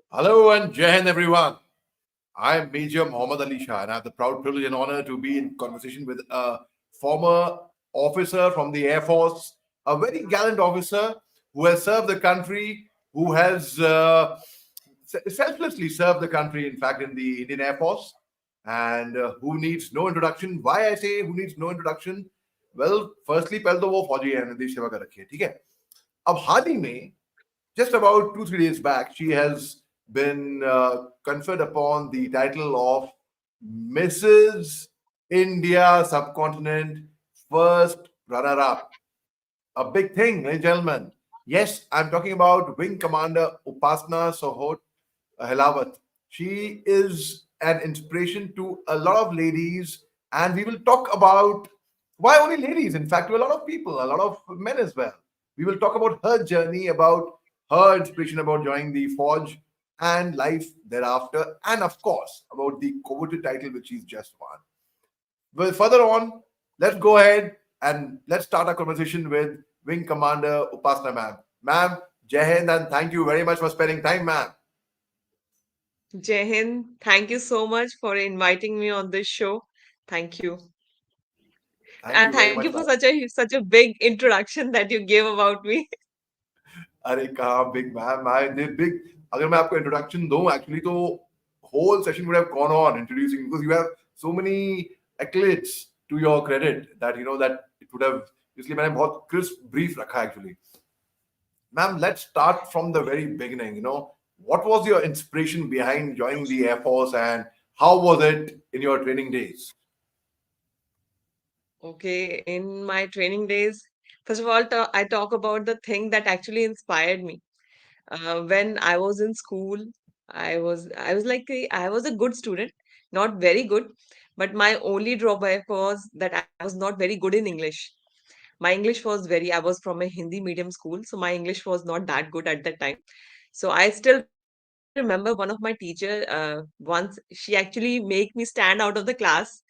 Hello and Jai Hind, everyone. I'm Major Mohammed Ali Shah, and I have the proud privilege and honor to be in conversation with a former officer from the Air Force, a very gallant officer who has served the country, who has selflessly served the country, in fact, in the Indian Air Force, and who needs no introduction. Why I say who needs no introduction? Well, firstly, पहले तो वो फौजी है देश सेवा कर रखी है, ठीक है. अब हाल ही में just about 2 3 days back, she has been conferred upon the title of Mrs. India Subcontinent First Runner Up. A big thing, ladies and gentlemen. Yes, I'm talking about Wing Commander Upasna Sohlot Ahlawat. She is an inspiration to a lot of ladies, and we will talk about why only ladies, in fact, to a lot of people, a lot of men as well. We will talk about her journey, about her inspiration about joining the Forge and life thereafter, and of course, about the coveted title which she's just won. Well, further on, let's go ahead and let's start our conversation with Wing Commander Upasna ma'am. Ma'am, Jai Hind, and thank you very much for spending time, ma'am. Jai Hind, thank you so much for inviting me on this show. Thank you. Thank And you very thank much, you for ma'am. such a big introduction that you gave about me. अरे कहाँ big ma'am, I did big. अगर मैं आपको introduction दूं, actually तो whole session would have gone on introducing because you have so many accolades to your credit that that it would have. इसलिए मैंने बहुत crisp brief रखा actually. Ma'am, let's start from the very beginning. What was your inspiration behind joining the Air Force and how was it in your training days? Okay, in my training days, first of all, I talk about the thing that actually inspired me. When I was in school, I was a good student, not very good, but my only drawback was that I was not very good in English. My English was very, I was from a Hindi medium school, so my English was not that good at that time. So I still remember one of my teacher, once she actually make me stand out of the class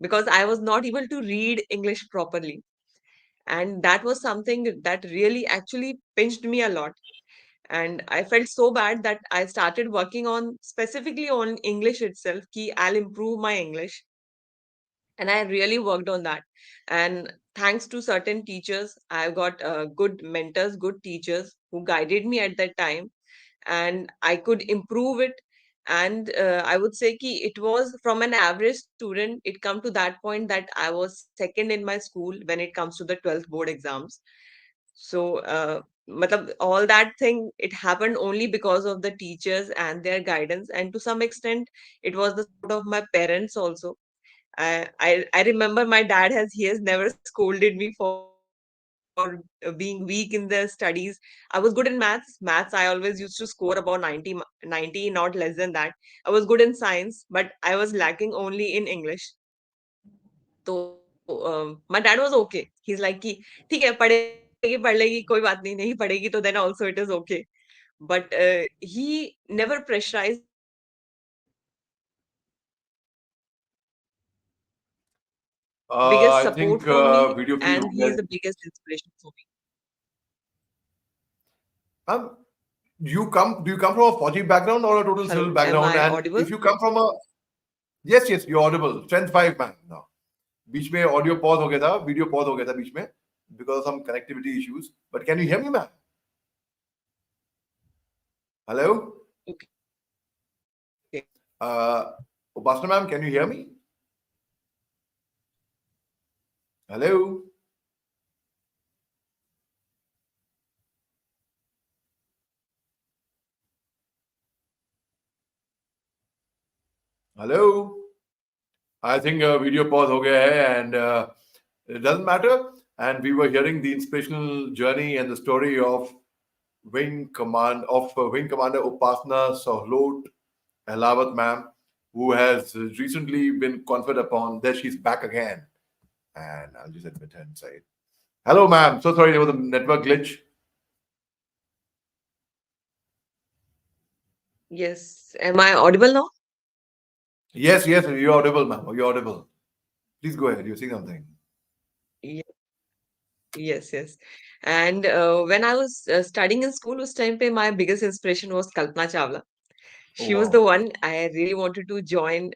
because I was not able to read English properly. And that was something that really actually pinched me a lot. And I felt so bad that I started working on specifically on English itself. Ki I'll improve my English, and I really worked on that. And thanks to certain teachers, I got good mentors, good teachers who guided me at that time, and I could improve it. And I would say ki it was from an average student, it come to that point that I was second in my school when it comes to the 12th board exams. So, matlab, all that thing, it happened only because of the teachers and their guidance. And to some extent, it was the support of my parents also. I remember my dad he has never scolded me for being weak in the studies. I was good in maths. Maths I always used to score about 90, not less than that. I was good in science, but I was lacking only in English. तो my dad was okay. He's like कि ठीक है पढ़ लेगी कोई बात नहीं पढ़ेगी तो then also it is okay. But he never pressurized me or he never he was the biggest I support think for me video feed and हो he गया is है. the biggest inspiration for me. Ma'am, do you come from a Fauji background or a total Hello, civil am background? I And audible? if you come from a yes, you're audible. Strength 5 man now. बीच में audio pause हो गया था video pause हो गया था बीच में because of some connectivity issues but can you hear me ma'am hello Okay. Upasana ma'am can you hear me hello hello I think video pause हो गया है and it doesn't matter and we were hearing the inspirational journey and the story of Wing Commander Upasna Sohlot Ahlawat ma'am, who has recently been conferred upon. There she's back again. And I'll just admit her inside. Hello, ma'am. So sorry, there was a network glitch. Yes. Am I audible now? Yes, yes, you're audible, ma'am. You're audible. Please go ahead. You're saying something. Ye- Yes, yes. And when I was studying in school, उस time पे my biggest inspiration was Kalpana Chawla. Oh She was the wow. one I really wanted to join,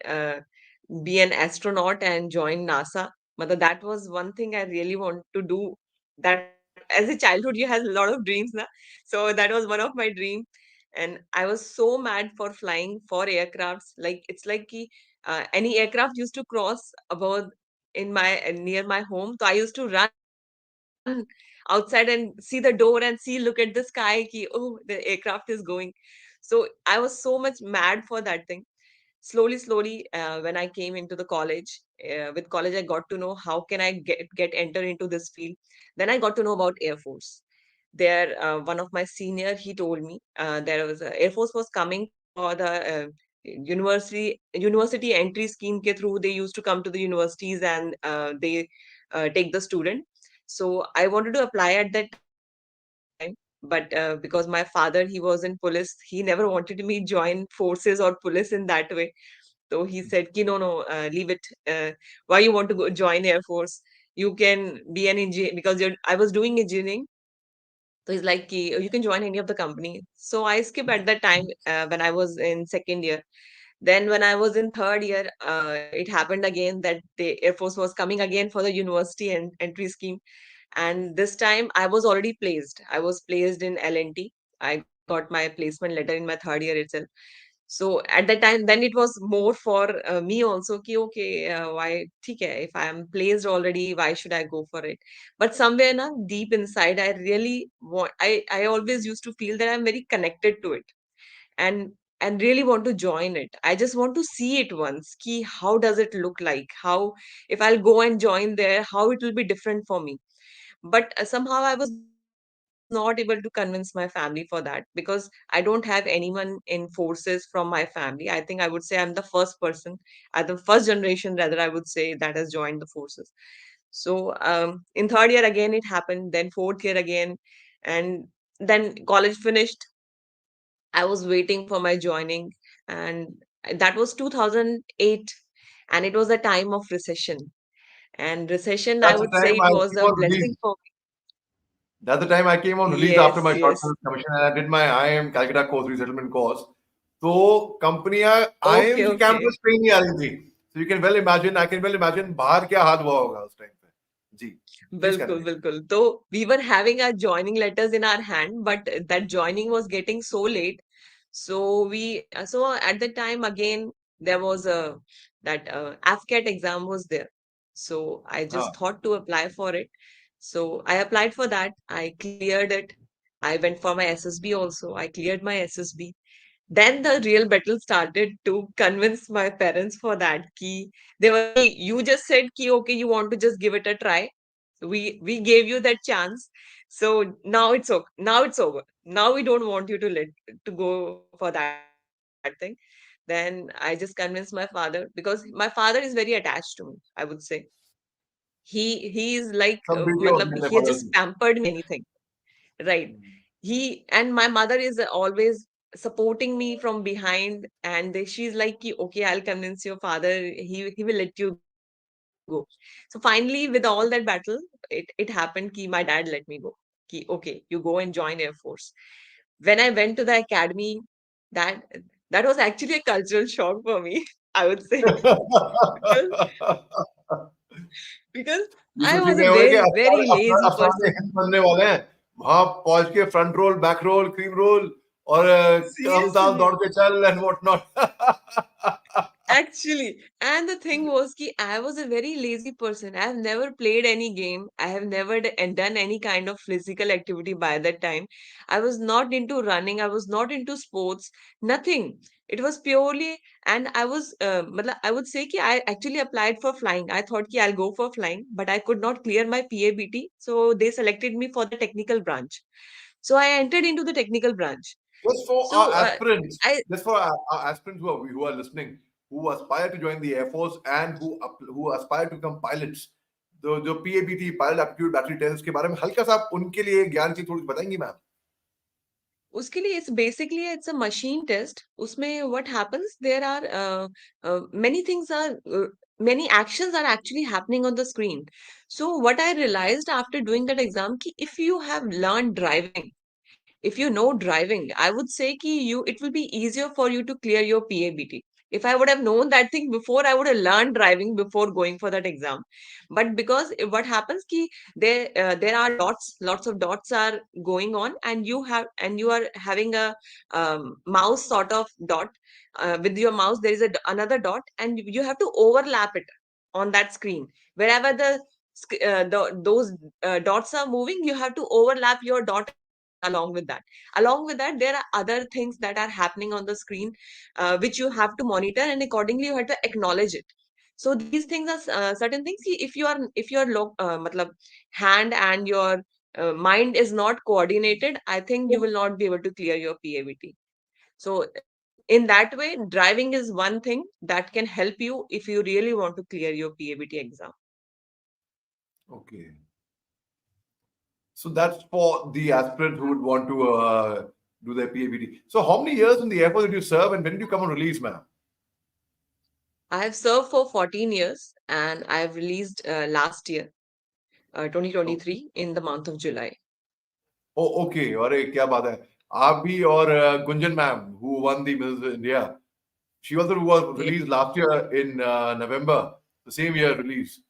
be an astronaut and join NASA. But that was one thing I really want to do. That as a childhood, you have a lot of dreams, na? So that was one of my dream, and I was so mad for flying for aircrafts. Like it's like ki, any aircraft used to cross above in my near my home, so I used to run outside and see the door and see look at the sky ki, oh, the aircraft is going. So I was so much mad for that thing. Slowly, when I came into the college, with college I got to know how can I get enter into this field. Then I got to know about Air Force. There, one of my senior, he told me there was Air Force was coming for the university entry scheme ke through. They used to come to the universities and they take the student. So I wanted to apply at that time, but because my father, he was in police, he never wanted me join forces or police in that way. So he said, ki, no, no, leave it. Why you want to go join Air Force? You can be an engineer because I was doing engineering. So he's like, ki, you can join any of the company. So I skip at that time when I was in second year. Then when I was in third year, it happened again that the Air Force was coming again for the university and entry scheme. And this time I was already placed. I was placed in L&T. I got my placement letter in my third year itself. So at that time, then it was more for me also ki okay, why theek hai, if I am placed already, why should I go for it? But somewhere na deep inside, I really want. I always used to feel that I'm very connected to it, and really want to join it. I just want to see it once. Ki how does it look like? How if I'll go and join there, how it will be different for me. But somehow I was not able to convince my family for that because I don't have anyone in forces from my family. I think I would say I'm the first person, the first generation rather, I would say, that has joined the forces. So in third year again it happened, then fourth year again, and then college finished. I was waiting for my joining, and that was 2008, and it was a time of recession. And recession, I That's the would say time it I was came a on blessing release. for That's the time I came on me. release after my Yes, short yes. service commission and I did my IIM Calcutta course, resettlement course. तो कंपनियां Okay, IIM की okay. Campus पे ही नहीं आ रही थी. So you can well imagine, I can well imagine बाहर क्या हाल हुआ होगा उस टाइम पे. जी, please Bilkul, continue. bilkul. So we were having our joining letters in our hand, but that joining was getting so late. So at the time again, there was a that AFCAT exam was there. So I हाँ. just thought to apply for it. So I applied for that. I cleared it. I went for my SSB also. I cleared my SSB. Then the real battle started to convince my parents for that. Ki they were like, "Ki, you just said ki okay, you want to just give it a try. We gave you that chance. So now it's okay. Now it's over. Now we don't want you to go for that thing." Then I just convinced my father because my father is very attached to me, I would say. He is like सब बेटियां matlab होती हैं he अपने has just father की. pampered me more than anything. Right. He and my mother is always supporting me from behind, and she's like, "Ki, okay, I'll convince your father. He will let you go." So finally, with all that battle, it happened. Ki my dad let me go. Ki okay, you go and join Air Force. When I went to the academy, that that was actually a cultural shock for me. I would say because because ये I सोच के was a गए होंगे कि very अफसर very अफसर lazy अफसर person. Hind बनने वाले हैं. वहां पहुंच के front roll, back roll, cream roll और कदम ताल दौड़ Seriously. के चल and what not. Actually, and the thing was ki I was a very lazy person. I have never played any game. I have never done any kind of physical activity by that time. I was not into running. I was not into sports. Nothing. It was purely, and I was, matlab, I would say ki I actually applied for flying. I thought ki I'll go for flying, but I could not clear my PABT. So they selected me for the technical branch. So I entered into the technical branch. Just for our So aspirants, I just for our aspirants who are listening, who aspire to join the Air Force and who aspire to become pilots, जो PABT pilot aptitude battery test के बारे में हल्का सा आप उनके लिए ज्ञान की थोड़ी बताएंगी मैम. उसके लिए it's basically it's a machine test उसमें what happens there are many things are many actions are actually happening on the screen. So what I realized after doing that exam ki if you have learned driving, if you know driving, I would say ki it will be easier for you to clear your PABT. If I would have known that thing before, I would have learned driving before going for that exam. But because what happens ki there are dots, lots of dots are going on, and you are having a mouse sort of dot. With your mouse, there is another dot, and you have to overlap it on that screen. Wherever those dots are moving, you have to overlap your dot along with that. Along with that, there are other things that are happening on the screen, which you have to monitor, and accordingly you have to acknowledge it. So these things are certain things. If your matlab, hand and your mind is not coordinated, I think you will not be able to clear your PABT. So in that way, driving is one thing that can help you if you really want to clear your PABT exam. Okay. So that's for the aspirant who would want to do their PABT. So how many years in the Air Force did you serve, and when did you come on release, ma'am? I have served for 14 years, and I have released last year, Oh, 2023, in the month of July. oh, okay. अरे क्या बात है. आप भी और Gunjan ma'am, who won the Miss India, she also was Yeah. released last year in November, the same year release.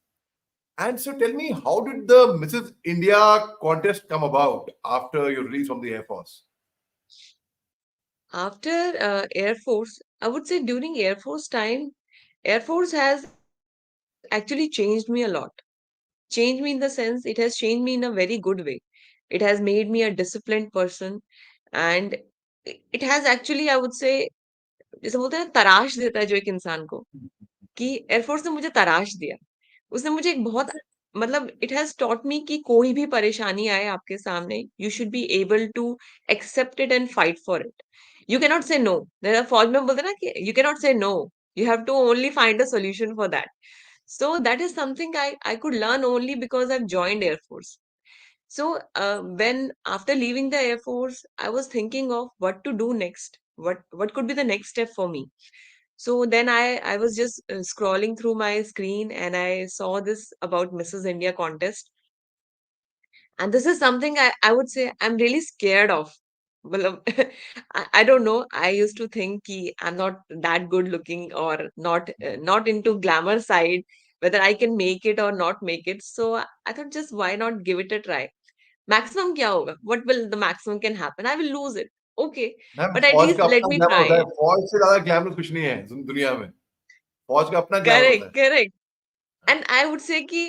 And so tell me, how did the Mrs. India contest come about after your release from the Air Force? After Air Force, I would say during Air Force time, Air Force has actually changed me a lot. Changed me in the sense, it has changed me in a very good way. It has made me a disciplined person, and it has actually, I would say, जैसे बोलते हैं ना, तराश देता है जो एक इंसान को, कि एयरफोर्स ने मुझे तराश दिया। उसने मुझे एक बहुत, मतलब इट हैज़ टॉट मी कि कोई भी परेशानी आए आपके सामने, you should be able to accept it and fight for it. You can not say no. जैसे फौज में बोलते हैं ना कि you can not say no, you have to only find a solution for that. So that is something I could learn only because I've joined Air Force. So when after leaving the Air Force, I was thinking of what to do next. What could be the next step for me? So then I was just scrolling through my screen, and I saw this about Mrs. India contest. And this is something I would say I'm really scared of. Well, I don't know. I used to think ki I'm not that good looking, or not into glamour side, whether I can make it or not make it. So I thought, just why not give it a try? Maximum kya hoga? What will the maximum can happen? I will lose it. Okay. Ma'am But at फौज least का let अपना me glamour होता try. है. फौज से ज्यादा glamour कुछ नहीं है दुनिया में. फौज का अपना ग्लैमर होता Correct, है. correct. And I would say ki,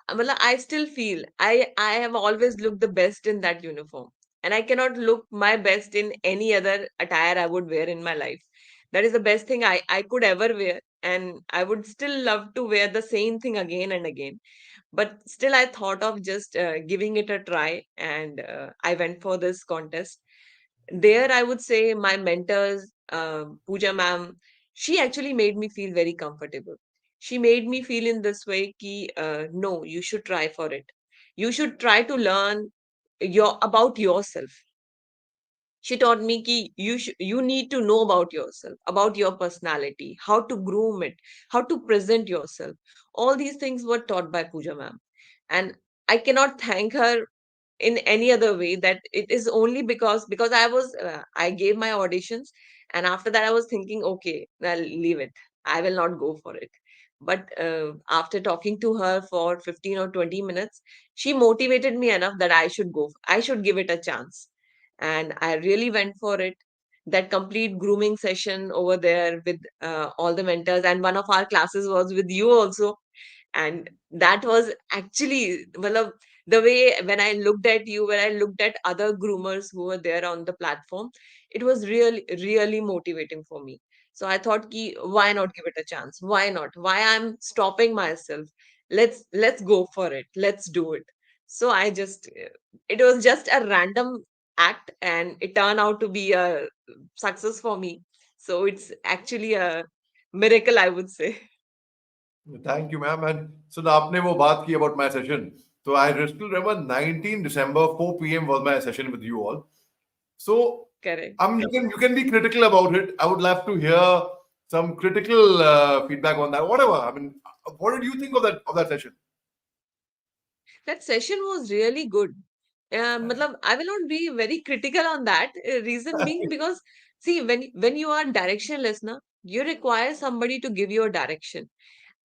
matlab, I still feel I have always looked the best in that uniform, and I cannot look my best in any other attire I would wear in my life. That is the best thing I could ever wear, and I would still love to wear the same thing again and again. But still, I thought of just giving it a try, and I went for this contest. There, I would say my mentors, Pooja ma'am, she actually made me feel very comfortable. She made me feel in this way ki, no, you should try for it. You should try to learn about yourself. She taught me ki you need to know about yourself, about your personality, how to groom it, how to present yourself. All these things were taught by Pooja ma'am. And I cannot thank her in any other way, that it is only because I gave my auditions, and after that I was thinking, okay, well, leave it, I will not go for it. But after talking to her for 15 or 20 minutes, she motivated me enough that I should give it a chance, and I really went for it. That complete grooming session over there with all the mentors, and one of our classes was with you also. And that was actually, well, the way when I looked at you, when I looked at other groomers who were there on the platform, it was really motivating for me. So I thought ki, why not give it a chance? Why not? Why I'm stopping myself? Let's go for it, let's do it. So I just it was just a random act, and it turned out to be a success for me. So it's actually a miracle, I would say. Thank you, ma'am. And so the आपने वो बात की about my session. So I still remember 19 December 4 p.m. was my session with you all. So Correct. you can be critical about it. I would love to hear some critical feedback on that. Whatever. I mean, what did you think of that session? That session was really good. matlab, I will not be very critical on that. Reason being because see, when you are directionless, na, you require somebody to give you a direction.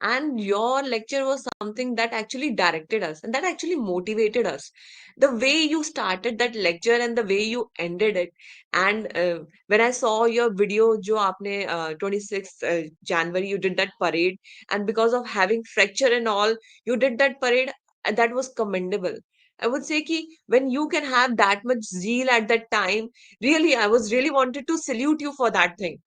And your lecture was something that actually directed us and that actually motivated us. The way you started that lecture and the way you ended it. And when I saw your video, jo aapne 26th January, you did that parade. And because of having fracture and all, you did that parade. And that was commendable. I would say ki when you can have that much zeal at that time, really, I was really wanted to salute you for that thing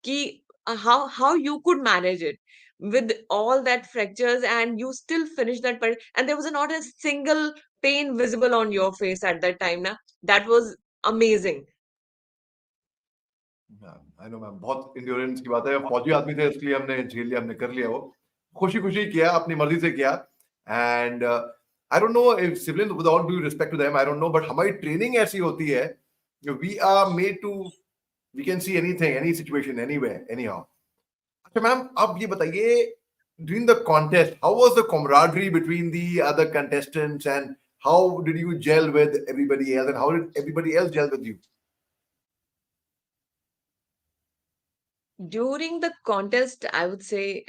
कि how you could manage it with all that fractures and you still finished that parade and there was not a single pain visible on your face at that time na that was amazing. I know ma'am, बहुत endurance की बात है, फौजी आदमी थे इसलिए हमने झेल लिया, हमने कर लिया वो, खुशी खुशी किया, अपनी मर्जी से किया. And I don't know if siblings, with all due respect to them, I don't know, but हमारी ट्रेनिंग ऐसी होती है, we are made to, we can see anything, any situation, anywhere, anyhow. अच्छा मैम, आप ये बताइए, during the contest, how was the camaraderie between the other contestants, and how did you gel with everybody else, and how did everybody else gel with you? During the contest I would say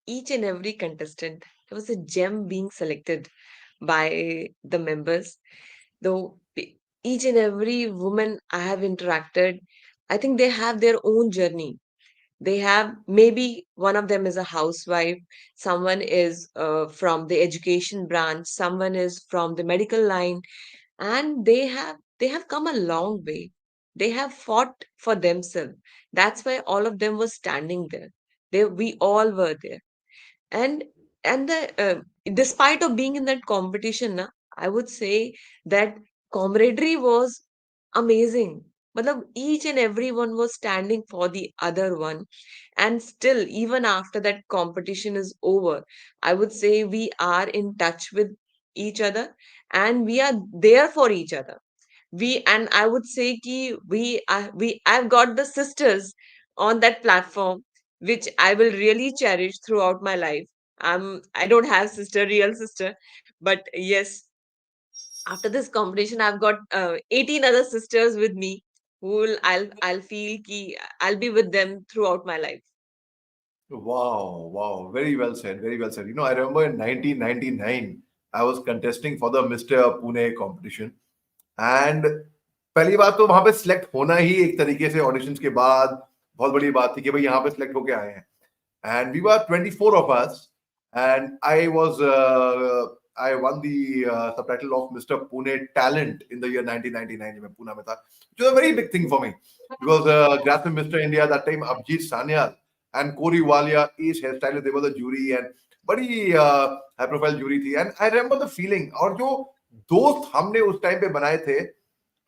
each and every contestant there was a gem being selected by the members though each and every woman I have interacted I think they have their own journey. They have maybe one of them is a housewife, someone is from the education branch, someone is from the medical line, and they have come a long way. They have fought for themselves. That's why all of them were standing there. We all were there. And and the despite of being in that competition na, I would say that camaraderie was amazing. Matlab, each and everyone was standing for the other one, and still even after that competition is over I would say we are in touch with each other and we are there for each other. And I would say ki we I've got the sisters on that platform which I will really cherish throughout my life. I don't have sister, real sister, but yes, after this competition, I've got 18 other sisters with me who will I'll feel ki I'll be with them throughout my life. Wow, wow, very well said, very well said. You know, I remember in 1999, I was contesting for the Mr. Pune competition, and पहली बात तो वहां पे select होना ही एक तरीके से auditions के बाद बहुत बड़ी बात थी कि भाई यहाँ पे सिलेक्ट होके आए हैं. And we were 24 of us, and I won the subtitle of Mr. Pune Talent in the year 1999 जब मैं पूना में था, which was a very big thing for me because Grassman Mr. India that time Abhijit Sanyal and Corey Walia, each hairstylist, they were the jury, and बड़ी high profile jury थी. And I remember the feeling, और जो दोस्त हमने उस time पे बनाए थे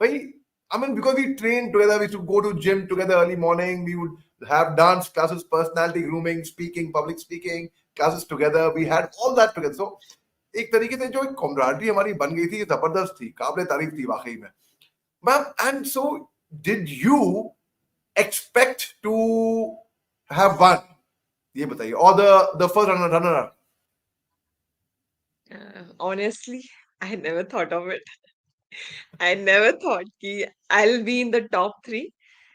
भाई, I mean, because we trained together, we used to go to gym together early morning. We would have dance classes, personality grooming, speaking, public speaking classes together. We had all that together. So, एक तरीके से जो एक camaraderie हमारी बन गई थी, ये जबरदस्त थी, काबिले तारीफ थी वाकई में. Ma'am, and so did you expect to have won? ये बताइए, or the first runner up? Honestly, I never thought of it. I never thought ki I'll be in the top three.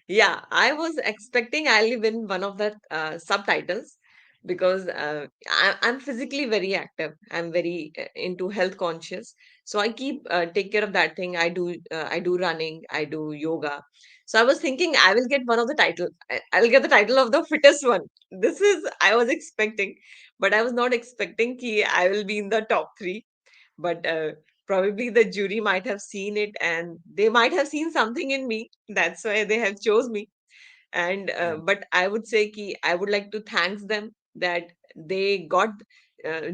Yeah, I was expecting I'll win one of the subtitles because I'm physically very active. I'm very into health conscious, so I keep take care of that thing. I do running, I do yoga. So I was thinking I will get one of the title. I'll get the title of the fittest one. This is I was expecting, but I was not expecting ki I will be in the top three. But probably the jury might have seen it and they might have seen something in me, that's why they have chose me. And but I would say ki I would like to thanks them that they got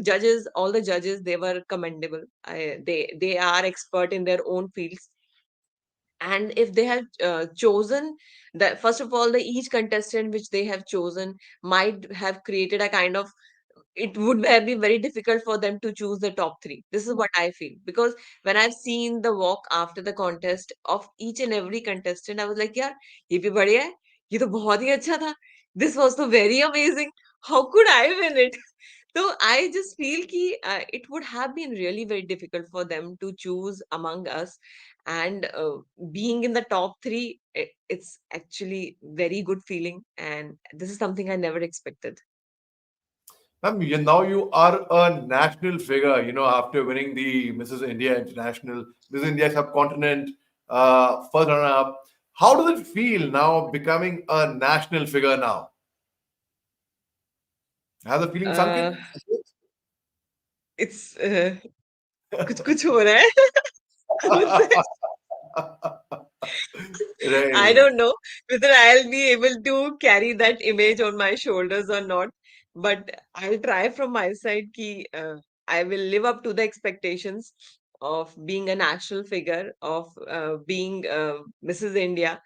judges, all the judges, they were commendable. They are expert in their own fields, and if they have chosen that, first of all, the each contestant which they have chosen might have created a kind of, it would have been very difficult for them to choose the top three. This is what I feel. Because when I've seen the walk after the contest of each and every contestant, I was like, यार ये भी बढ़िया है, ये तो बहुत ही अच्छा था. This was so very amazing. How could I win it? So I just feel ki it would have been really very difficult for them to choose among us, and being in the top three, it's actually very good feeling, and this is something I never expected. Ma'am, now you are a national figure, after winning the Mrs. India International, Mrs. India Subcontinent, first runner-up. How does it feel now becoming a national figure now? Has the feeling sunk Uh, in? it's कुछ कुछ हो रहा है. Who's that? I Right. don't know whether I'll be able to carry that image on my shoulders or not, but I'll try from my side ki I will live up to the expectations of being a national figure, of being Mrs. India.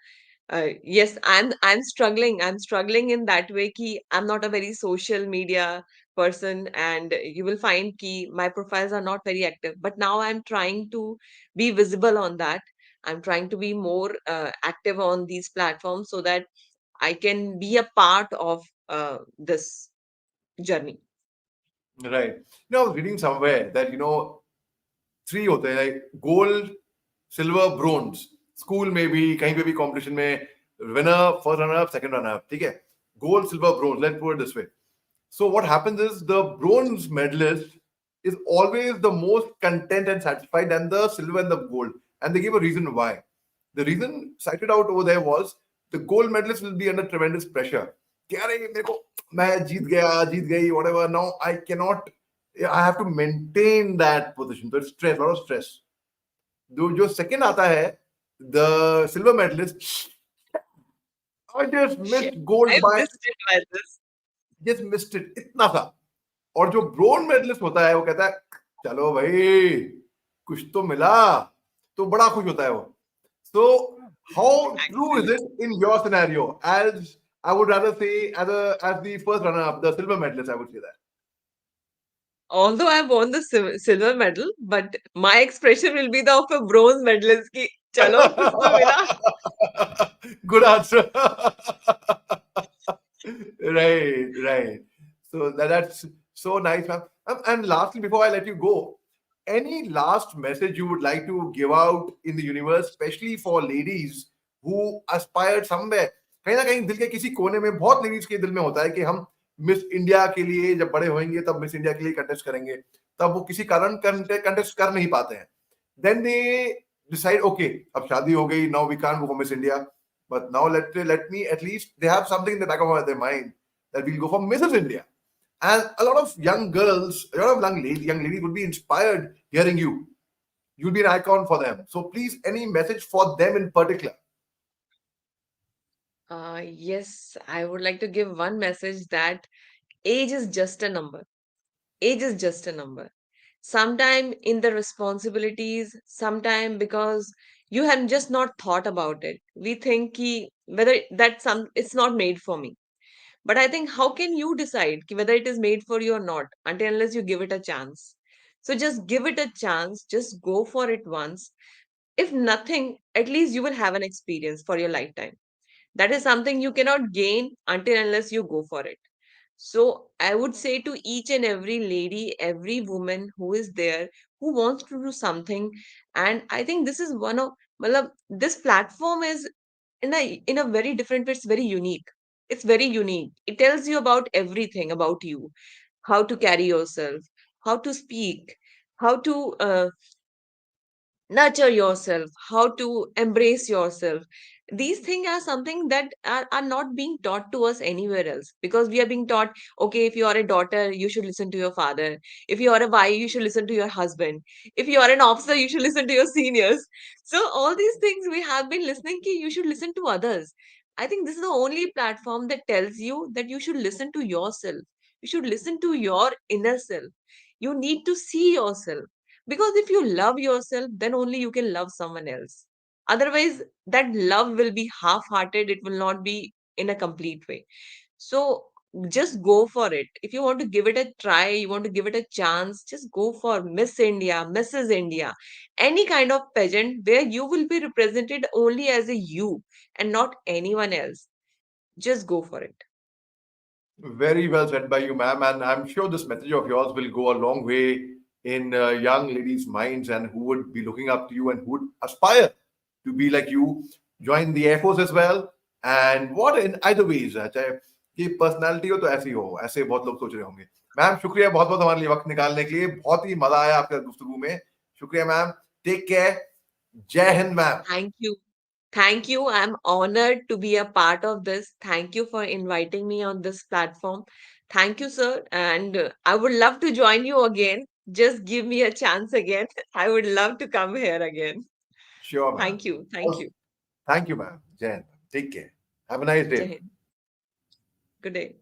Yes, I'm struggling. I'm struggling in that way ki I'm not a very social media person, and you will find ki my profiles are not very active. But now I'm trying to be visible on that. I'm trying to be more active on these platforms so that I can be a part of this journey. Right. I was reading somewhere that, three होते हैं, like gold, silver, bronze. School में भी कहीं पे भी competition में winner, first runner up, second runner up, ठीक है. Gold, silver, bronze, let's put it this way. So what happens is the bronze medalist is always the most content and satisfied than the silver and the gold. And they give a reason why. The reason cited out over there was the gold medalist will be under tremendous pressure. कि अरे मेरे को मैं जीत गया, जीत गई, whatever. Now I cannot. I have to maintain that position. So it's stress, a lot of stress. जो second आता है, the silver medalist, I just Shit, missed gold I by missed it by this. just missed it. इतना सा. और जो bronze medallist होता है वो कहता है चलो भाई कुछ तो मिला, तो बड़ा खुश होता है वो. So how true is Actually, it in your scenario? As I would rather say as the first runner up, the silver medalist, I would say that. although I won the silver medal, but my expression will be the of a bronze medalist ki chalo kuch to mila. Good answer. Right, right. So that's so nice, ma'am. And lastly, before I let you go, any last message you would like to give out in the universe, especially for ladies who aspire somewhere? कहीं ना कहीं दिल के किसी कोने में बहुत ladies के दिल में होता है कि हम मिस इंडिया के लिए जब बड़े होंगे तब मिस इंडिया के लिए कंटेस्ट करेंगे, तब वो किसी कारण कंटेस्ट कर नहीं पाते हैं. देन दे डिसाइड, ओके अब शादी हो गई, now we can't go for Miss India, but now let me at least they have something in the back of their mind that we'll go for Mrs. India. And a lot of young girls, a lot of young ladies would be inspired hearing you. You'll be an icon for them. So please, any message for them in particular? Yes, I would like to give one message that age is just a number. Age is just a number. Sometime in the responsibilities, sometime because you have just not thought about it. We think ki whether that some it's not made for me. But I think how can you decide ki whether it is made for you or not until unless you give it a chance. So just give it a chance, just go for it once. If nothing, at least you will have an experience for your lifetime. That is something you cannot gain until unless you go for it. So I would say to each and every lady, every woman who is there, who wants to do something, and I think this is one of, matlab, this platform is in a very different way. It's very unique. It's very unique. It tells you about everything about you, how to carry yourself, how to speak, how to nurture yourself, how to embrace yourself. These things are something that are not being taught to us anywhere else, because we are being taught, okay, if you are a daughter, you should listen to your father. If you are a wife, you should listen to your husband. If you are an officer, you should listen to your seniors. So all these things we have been listening to, you should listen to others. I think this is the only platform that tells you that you should listen to yourself. You should listen to your inner self. You need to see yourself, because if you love yourself, then only you can love someone else. Otherwise, that love will be half hearted, it will not be in a complete way. So just go for it. If you want to give it a try, you want to give it a chance, just go for Miss India, Mrs. India, any kind of pageant where you will be represented only as a you and not anyone else. Just go for it. Very well said by you, ma'am. And I'm sure this message of yours will go a long way in young ladies' minds and who would be looking up to you and who would aspire to be like you. Join the Air Force as well. And what in either ways, चाहे कि personality हो तो ऐसी हो, ऐसे बहुत लोग सोच रहे होंगे. मैम शुक्रिया बहुत बहुत हमारे लिए वक्त निकालने के लिए. बहुत ही मजा आया आपके गुफ्तगू में. शुक्रिया मैम. Take care. जय Hind ma'am. Thank you. Thank you. I'm honored to be a part of this. Thank you for inviting me on this platform. Thank you, sir. And I would love to join you again. Just give me a chance again. I would love to come here again. Sure, ma'am. Thank you. Thank you. Thank you, ma'am. Jai Hind. Take care. Have a nice day. Jai Hind. Good day.